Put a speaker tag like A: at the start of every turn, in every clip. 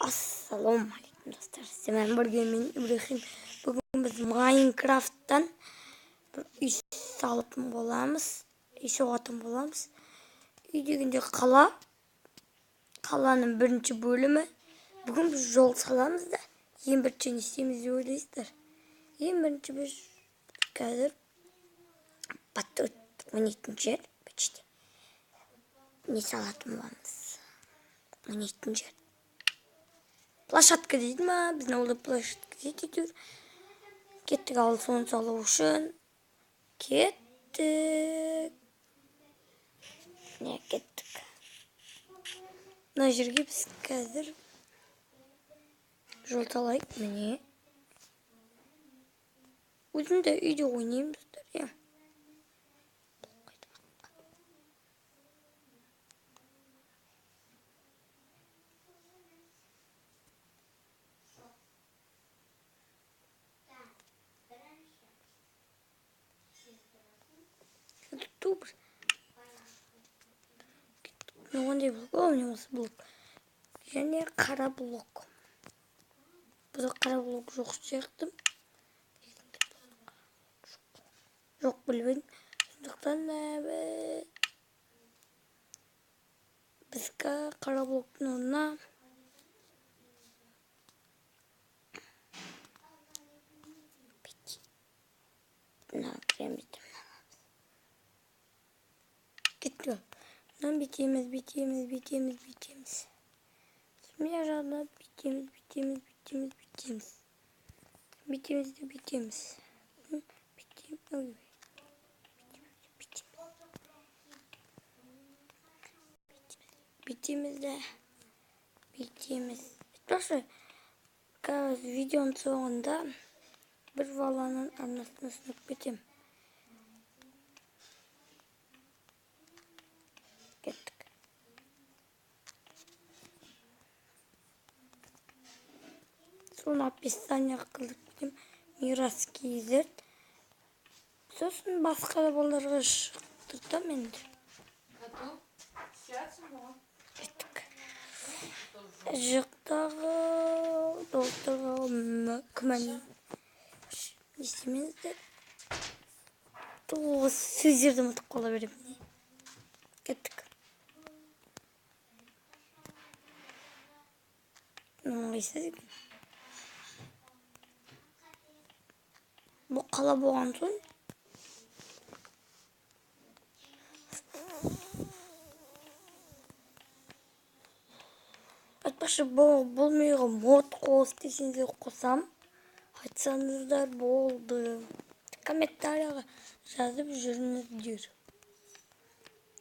A: Assalomu alaykum do'stlar. Sizlar birga men Ibrahim. Bugun biz Minecraft'tan bir ish solib bo'lamiz. Ish o'tib bo'lamiz. Uyda qalaning birinchi bo'limi. Bugun biz yo'l solamiz-da. Eng birinchi ishimiz o'ylaysizlar. Eng birinchi biz hozir patta 17-yil bichdi. Ne solib bo'lamiz. 17-yil. Площадка deydimi? Bizni oldu площадка deydidir. Kettik al son solution. Kettik. Ne kettik? Najirge biz hazır. Жол талайық міне. Өзім де үйде ойнаймыздар, я. Ютуб. Ну, он не блок, у него блок. Я не қара блок. Бұл қара блок жоқ сияқтым. Жоқ білмедім. Сондықтан бізге қара блоктың орнына кетті. Мынаны бітеміз. Мен жағына бітеміз. Просто видеоның соңында бір баланың арнасына сынып кетем. Кеттік. Sonra описание қылып кетем. Мирасский зерт. Сосын басқа да балаларға шықтыртам енді. Кеттік. Жықтағы достарға күмән естемеңіздер. Сөздерді ұмытып қала беремін. Кеттік. Нағайсыз екен. Бұл қала болған соң айтпақшы бұл миға мод қос десеңіздер қосам. Айтсаңыздар болды. Комментарияға жазып жүріңіздер.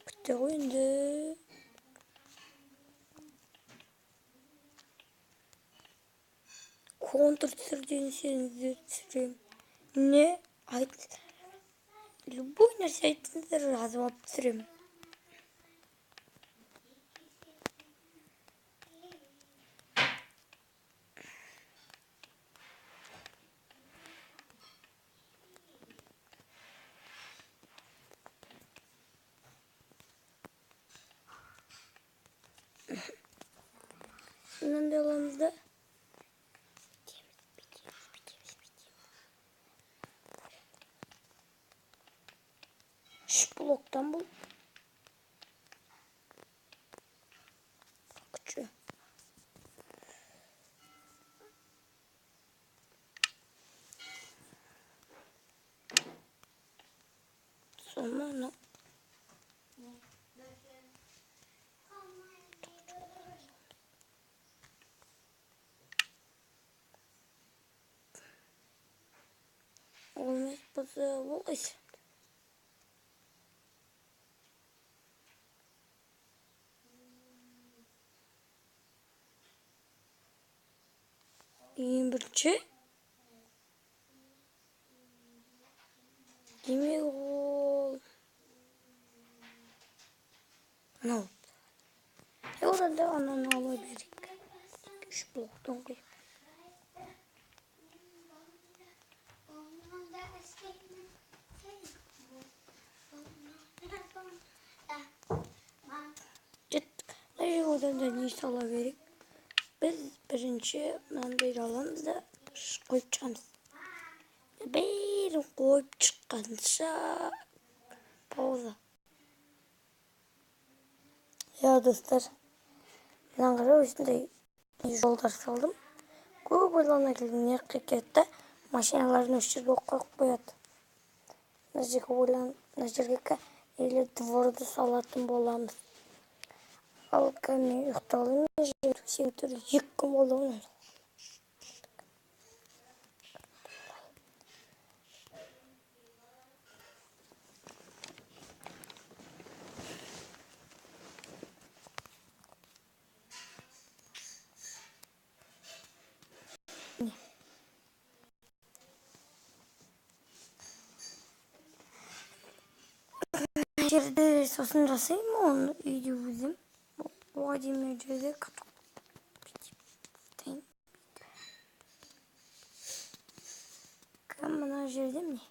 A: Күтті ғой енді. Контур түсір десеңіздер түсірем. Не? Любой нәрсе айтыңыздар жазып алып түсірем. Şundan da alanımızda şu bloktan bul. Küçük. Sonra ne? Olmaz bu iş. Birinci. Demek ol. Ne oldu? Orada ananı alabilirik. Şu bloktan koy. Oradan da ne alabilirik? Biz birinci böyle alalımız da koyup çıkamız. Beri koyup çıkanca pauza. Ya dostlar, ben kadar üstünde yollar saldım. Google'dan ekledim yakıkette maşinaların üstüne koyup koyuyordu. Nazirga или dvorda салатын боламыз. Ал кәне ұйықталым мен сен тұр 2 күн болды ғой. Жерде сосын жасаймын оны үйде өзім. Оған дейін мен жерде каток бүйтейін. Мына жерде міне.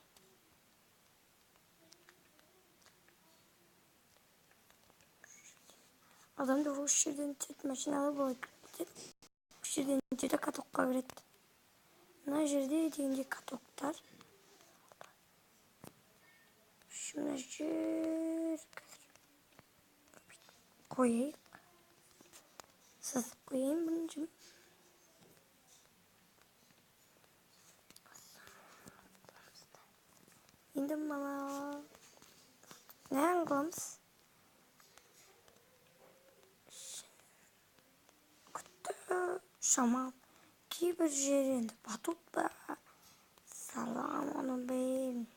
A: Адамдар осы жерден өтеді, машиналы болып кетеді. Осы жерден өтеді, катокқа кіреді. Мына жерде дегенде катоктар. Мына жер қойайық. Сызып қойайын бірінші. Енді мына не қыламыз? Күтті шамам. Кейбір жер енді батут ба. Салам оны бейін.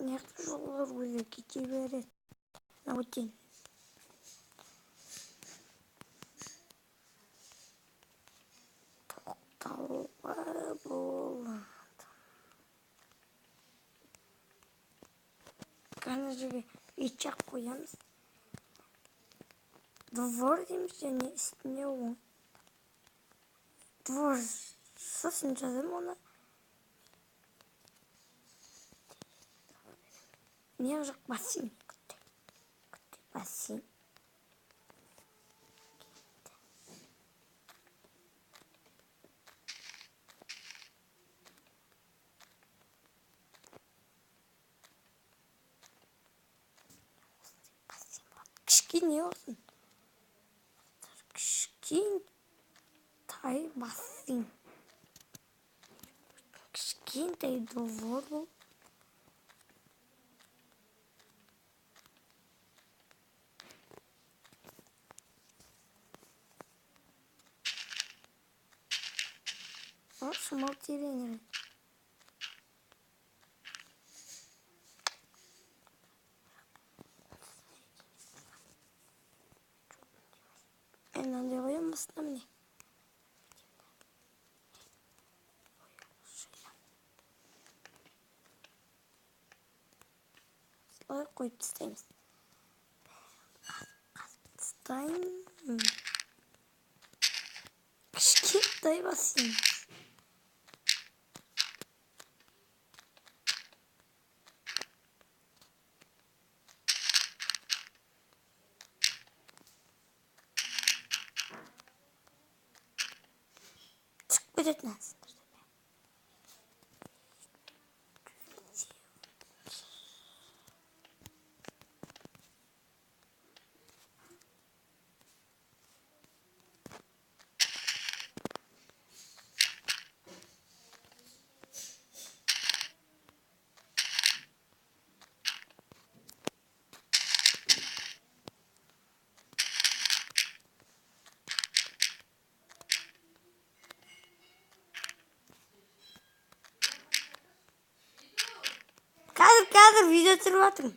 A: Некоторые жолдар өзі кете береді. Өтен. Тоқтауға болады. Қана жерге итчақ қоямыз. Двор дейміз және үстіне оң. Двор сосын жазым оны. Не жақ бассейн. Күтті бассейн. Кішкене olsun. Кішкентай бассейн. Кішкентай двор бұл. Шумал тереңірек. Мынандай қоямын астына міне. Солай қойып тастаймыз. Тастаймын. Кішкентай бассейн. Çıkıp кететін әсіңдер. Қазір видео түсіріп жатырмын.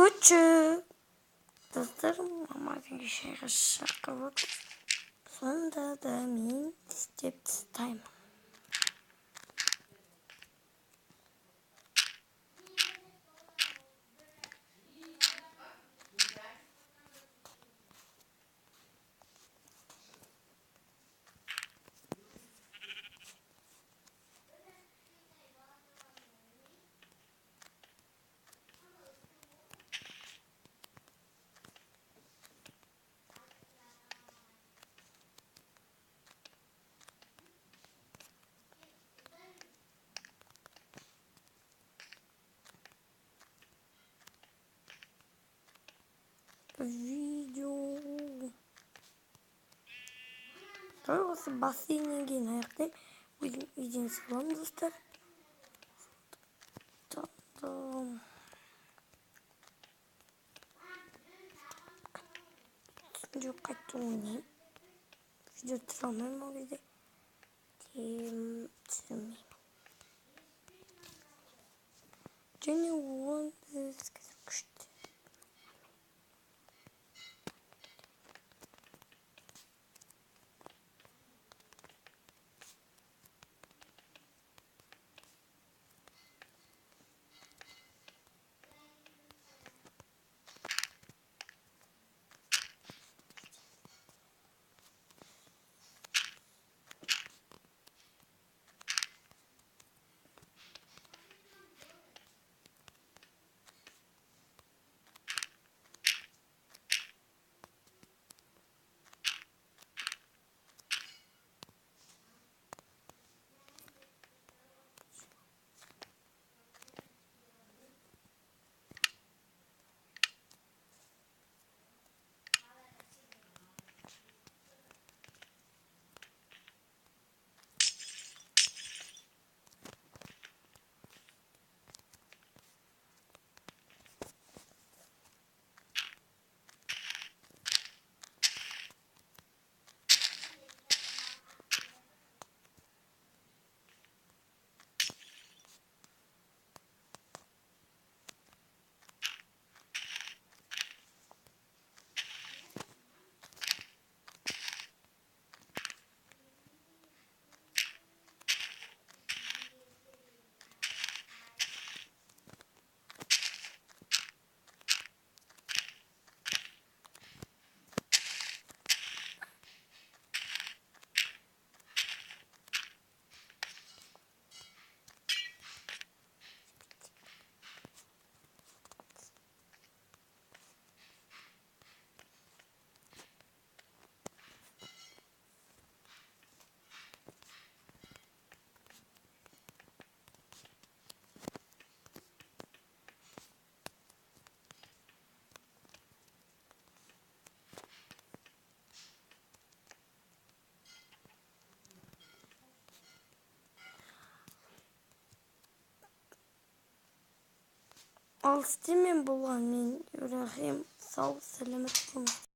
A: küçük. Dostlarım ama bir şey şarkı. Sonunda da min step time. Video. Doğrusu basine genelde videonun sıkılan dostlar. Tamam. Çok kötü oynayayım. Video travmam oldu. Tim. Jenny won this kıştı. Alstımın bulan min yüreğim sağ selamet olmuş.